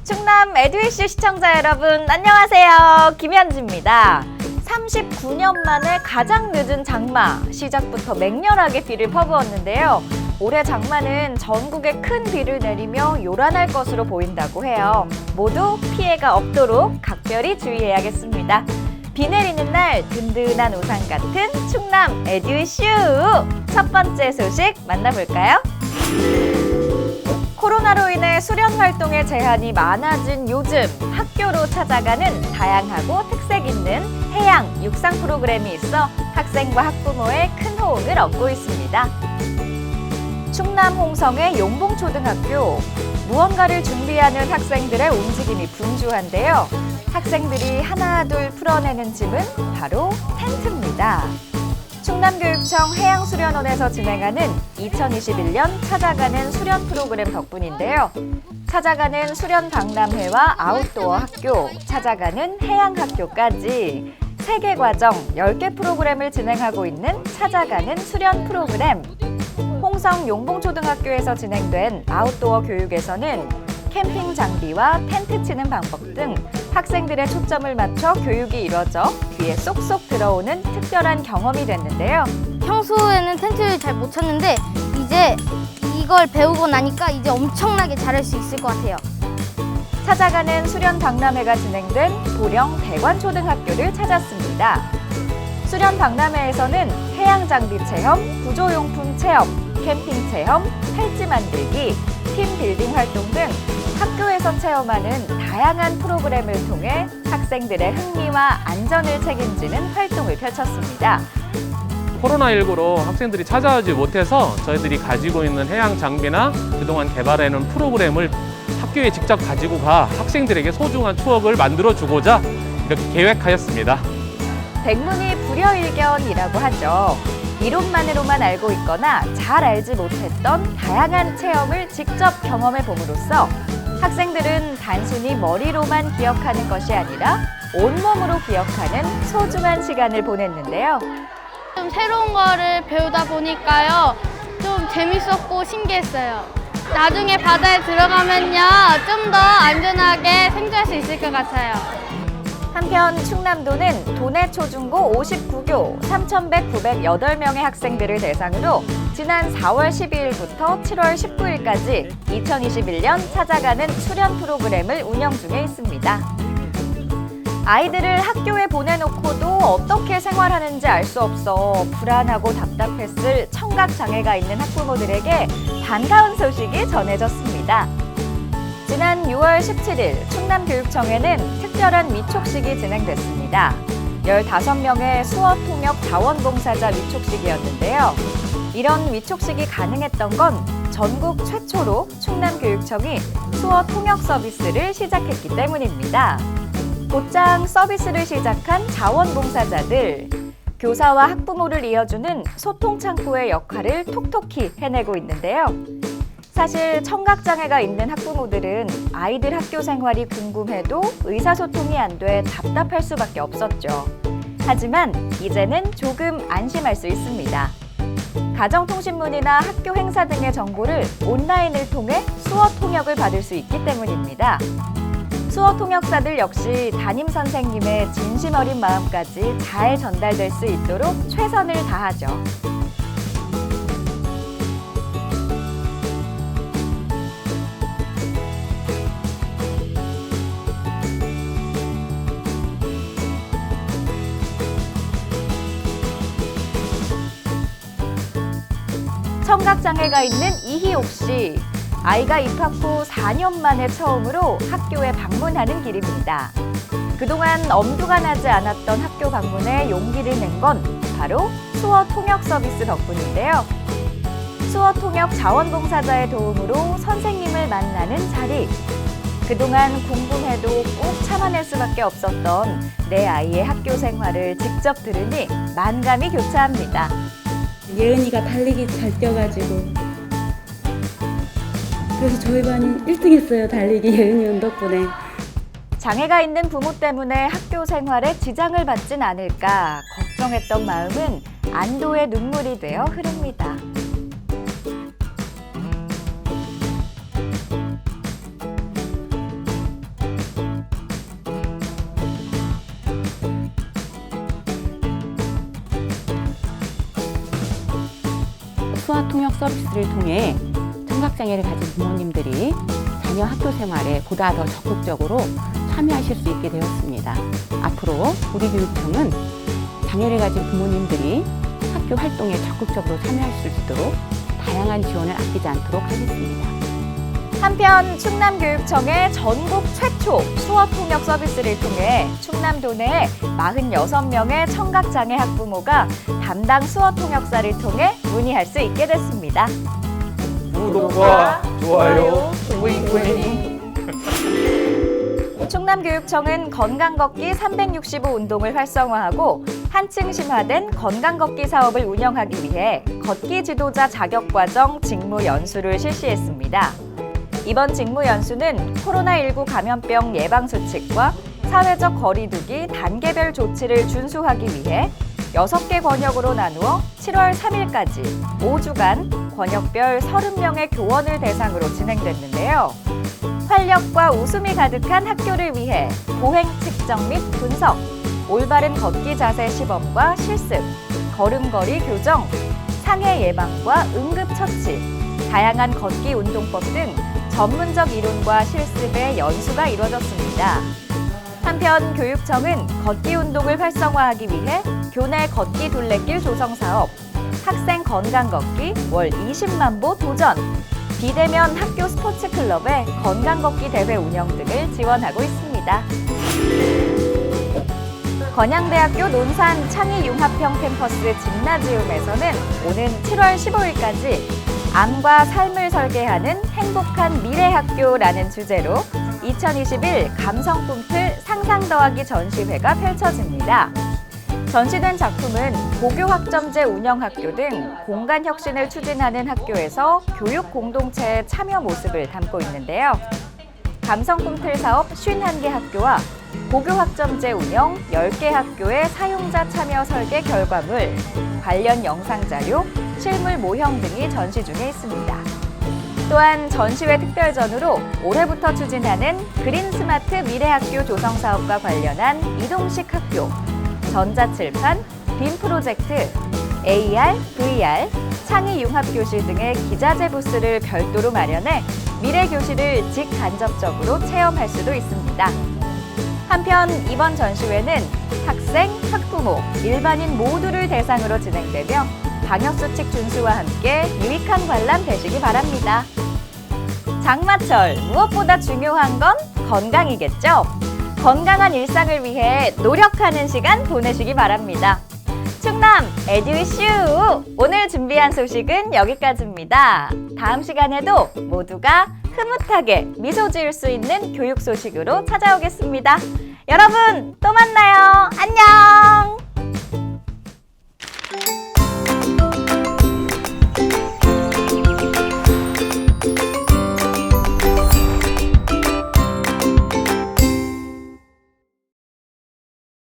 충남 에듀이슈 시청자 여러분, 안녕하세요. 김현주입니다. 39년 만에 가장 늦은 장마, 시작부터 맹렬하게 비를 퍼부었는데요. 올해 장마는 전국에 큰 비를 내리며 요란할 것으로 보인다고 해요. 모두 피해가 없도록 각별히 주의해야겠습니다. 비 내리는 날 든든한 우산 같은 충남 에듀이슈! 첫 번째 소식 만나볼까요? 코로나로 인해 수련 활동의 제한이 많아진 요즘 학교로 찾아가는 다양하고 특색 있는 해양, 육상 프로그램이 있어 학생과 학부모의 큰 호응을 얻고 있습니다. 충남 홍성의 용봉초등학교, 무언가를 준비하는 학생들의 움직임이 분주한데요. 학생들이 하나둘 풀어내는 짐은 바로 텐트입니다. 충남교육청 해양수련원에서 진행하는 2021년 찾아가는 수련 프로그램 덕분인데요. 찾아가는 수련 박람회와 아웃도어 학교, 찾아가는 해양학교까지 3개 과정 10개 프로그램을 진행하고 있는 찾아가는 수련 프로그램. 홍성 용봉초등학교에서 진행된 아웃도어 교육에서는 캠핑 장비와 텐트 치는 방법 등 학생들의 초점을 맞춰 교육이 이루어져 귀에 쏙쏙 들어오는 특별한 경험이 됐는데요. 평소에는 텐트를 잘 못 쳤는데 이제 이걸 배우고 나니까 이제 엄청나게 잘할 수 있을 것 같아요. 찾아가는 수련 박람회가 진행된 보령 대관초등학교를 찾았습니다. 수련 박람회에서는 해양 장비 체험, 구조용품 체험, 캠핑 체험, 팔찌 만들기, 팀 빌딩 활동 등 학교에서 체험하는 다양한 프로그램을 통해 학생들의 흥미와 안전을 책임지는 활동을 펼쳤습니다. 코로나19로 학생들이 찾아오지 못해서 저희들이 가지고 있는 해양 장비나 그동안 개발해놓은 프로그램을 학교에 직접 가지고 가 학생들에게 소중한 추억을 만들어주고자 이렇게 계획하였습니다. 백문이 불여일견이라고 하죠. 이론만으로만 알고 있거나 잘 알지 못했던 다양한 체험을 직접 경험해 봄으로써 학생들은 단순히 머리로만 기억하는 것이 아니라 온몸으로 기억하는 소중한 시간을 보냈는데요. 좀 새로운 거를 배우다 보니까요. 좀 재밌었고 신기했어요. 나중에 바다에 들어가면요. 좀 더 안전하게 생존할 수 있을 것 같아요. 한편 충남도는 도내 초중고 59교 3,100, 908명의 학생들을 대상으로 지난 4월 12일부터 7월 19일까지 2021년 찾아가는 수련 프로그램을 운영 중에 있습니다. 아이들을 학교에 보내놓고도 어떻게 생활하는지 알 수 없어 불안하고 답답했을 청각장애가 있는 학부모들에게 반가운 소식이 전해졌습니다. 지난 6월 17일 충남교육청에는 특별한 위촉식이 진행됐습니다. 15명의 수어통역 자원봉사자 위촉식이었는데요. 이런 위촉식이 가능했던 건 전국 최초로 충남교육청이 수어통역 서비스를 시작했기 때문입니다. 곧장 서비스를 시작한 자원봉사자들, 교사와 학부모를 이어주는 소통창구의 역할을 톡톡히 해내고 있는데요. 사실 청각장애가 있는 학부모들은 아이들 학교 생활이 궁금해도 의사소통이 안 돼 답답할 수밖에 없었죠. 하지만 이제는 조금 안심할 수 있습니다. 가정통신문이나 학교 행사 등의 정보를 온라인을 통해 수어 통역을 받을 수 있기 때문입니다. 수어 통역사들 역시 담임 선생님의 진심 어린 마음까지 잘 전달될 수 있도록 최선을 다하죠. 청각장애가 있는 이희옥 씨. 아이가 입학 후 4년 만에 처음으로 학교에 방문하는 길입니다. 그동안 엄두가 나지 않았던 학교 방문에 용기를 낸 건 바로 수어 통역 서비스 덕분인데요. 수어 통역 자원봉사자의 도움으로 선생님을 만나는 자리. 그동안 궁금해도 꼭 참아낼 수밖에 없었던 내 아이의 학교 생활을 직접 들으니 만감이 교차합니다. 예은이가 달리기 잘 뛰어가지고 그래서 저희 반이 1등 했어요. 달리기 예은이 형 덕분에. 장애가 있는 부모 때문에 학교 생활에 지장을 받진 않을까 걱정했던 마음은 안도의 눈물이 되어 흐릅니다. 수화 통역 서비스를 통해 청각장애를 가진 부모님들이 자녀 학교 생활에 보다 더 적극적으로 참여하실 수 있게 되었습니다. 앞으로 우리 교육청은 장애를 가진 부모님들이 학교 활동에 적극적으로 참여할 수 있도록 다양한 지원을 아끼지 않도록 하겠습니다. 한편 충남교육청의 전국 최초 수어 통역 서비스를 통해 충남도 내 46명의 청각장애 학부모가 담당 수어 통역사를 통해 문의할 수 있게 됐습니다. 구독과 좋아요. 충남교육청은 건강걷기 365 운동을 활성화하고 한층 심화된 건강걷기 사업을 운영하기 위해 걷기 지도자 자격과정 직무 연수를 실시했습니다. 이번 직무 연수는 코로나19 감염병 예방수칙과 사회적 거리두기 단계별 조치를 준수하기 위해 6개 권역으로 나누어 7월 3일까지 5주간 권역별 30명의 교원을 대상으로 진행됐는데요. 활력과 웃음이 가득한 학교를 위해 보행 측정 및 분석, 올바른 걷기 자세 시범과 실습, 걸음걸이 교정, 상해 예방과 응급 처치, 다양한 걷기 운동법 등 전문적 이론과 실습의 연수가 이루어졌습니다. 한편 교육청은 걷기 운동을 활성화하기 위해 교내 걷기 둘레길 조성 사업, 학생 건강 걷기 월 20만 보 도전, 비대면 학교 스포츠 클럽의 건강 걷기 대회 운영 등을 지원하고 있습니다. 건양대학교 논산 창의융합형 캠퍼스 짐나지움에서는 오는 7월 15일까지 암과 삶을 설계하는 행복한 미래학교라는 주제로 2021 감성 꿈틀 상상 더하기 전시회가 펼쳐집니다. 전시된 작품은 고교학점제 운영학교 등 공간 혁신을 추진하는 학교에서 교육 공동체의 참여 모습을 담고 있는데요. 감성 꿈틀 사업 51개 학교와 고교학점제 운영 10개 학교의 사용자 참여 설계 결과물, 관련 영상 자료, 실물 모형 등이 전시 중에 있습니다. 또한 전시회 특별전으로 올해부터 추진하는 그린 스마트 미래학교 조성 사업과 관련한 이동식 학교, 전자칠판, 빔 프로젝트, AR, VR, 창의융합교실 등의 기자재 부스를 별도로 마련해 미래교실을 직간접적으로 체험할 수도 있습니다. 한편 이번 전시회는 학생, 학부모, 일반인 모두를 대상으로 진행되며 방역수칙 준수와 함께 유익한 관람 되시기 바랍니다. 장마철 무엇보다 중요한 건 건강이겠죠? 건강한 일상을 위해 노력하는 시간 보내시기 바랍니다. 충남 에듀슈! 오늘 준비한 소식은 여기까지입니다. 다음 시간에도 모두가 흐뭇하게 미소 지을 수 있는 교육 소식으로 찾아오겠습니다. 여러분 또 만나요. 안녕!